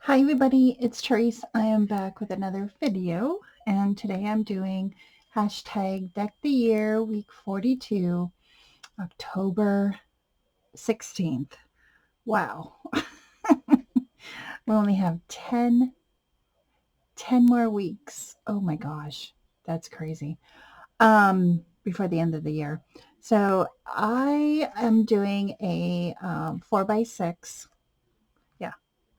Hi everybody, it's Tereese. I am back with another video, and today I'm doing hashtag Deck the Year week 42, October 16th. Wow. We only have 10 more weeks. Oh my gosh, that's crazy. Before the end of the year. So I am doing a 4x6. Yeah,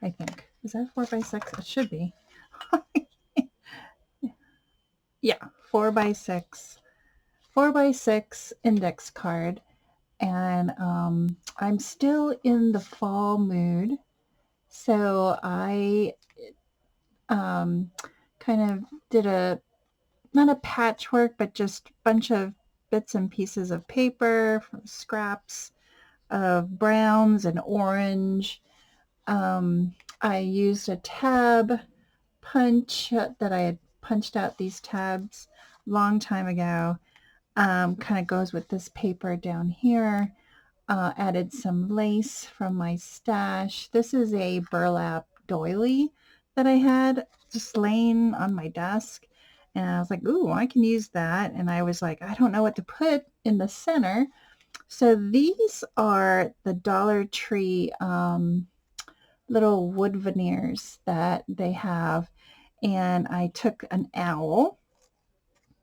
I think. Is that 4x6? It should be. Yeah, 4x6. 4x6 index card, and I'm still in the fall mood, so I um, kind of did not a patchwork, but just a bunch of bits and pieces of paper, scraps of browns and orange. I used a tab punch that I had punched out these tabs long time ago. Kind of goes with this paper down here. Added some lace from my stash. This is a burlap doily that I had just laying on my desk. And I was like, ooh, I can use that. And I was like, I don't know what to put in the center. So these are the Dollar Tree little wood veneers that they have. And I took an owl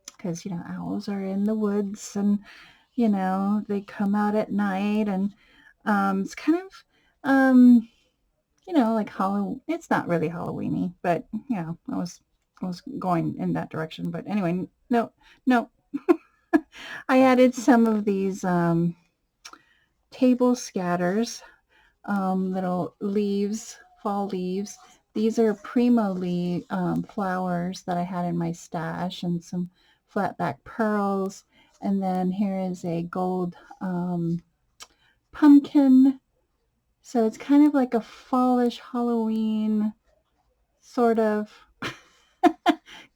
because, owls are in the woods, and they come out at night, and it's kind of, like Halloween. It's not really Halloweeny, but I was going in that direction. But anyway, no, no. I added some of these table scatters, little leaves, fall leaves. These are primo flowers that I had in my stash, and some flat back pearls. And then here is a gold pumpkin. So it's kind of like a fallish Halloween sort of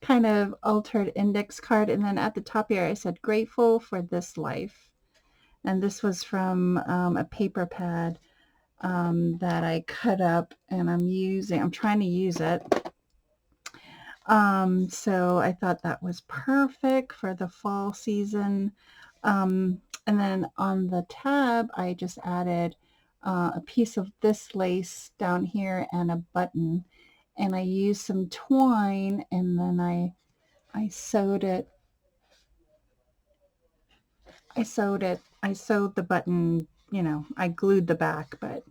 kind of altered index card. And then at the top here, I said, grateful for this life. And this was from a paper pad that I cut up, and I'm trying to use it. So I thought that was perfect for the fall season. And then on the tab, I just added a piece of this lace down here and a button. And I used some twine, and then I sewed it. I sewed the button, I glued the back, but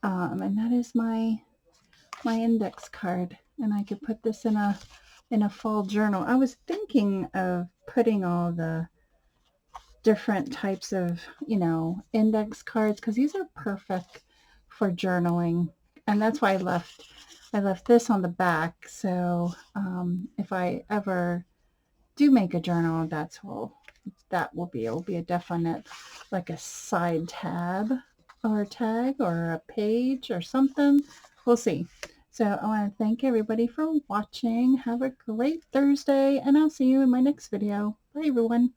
and that is my index card, and I could put this in a fall journal. I was thinking of putting all the different types of, index cards, because these are perfect for journaling. And that's why I left this on the back. So if I ever do make a journal, that will be, it will be a definite, like a side tab or a tag or a page or something. We'll see. So I want to thank everybody for watching. Have a great Thursday, and I'll see you in my next video. Bye, everyone.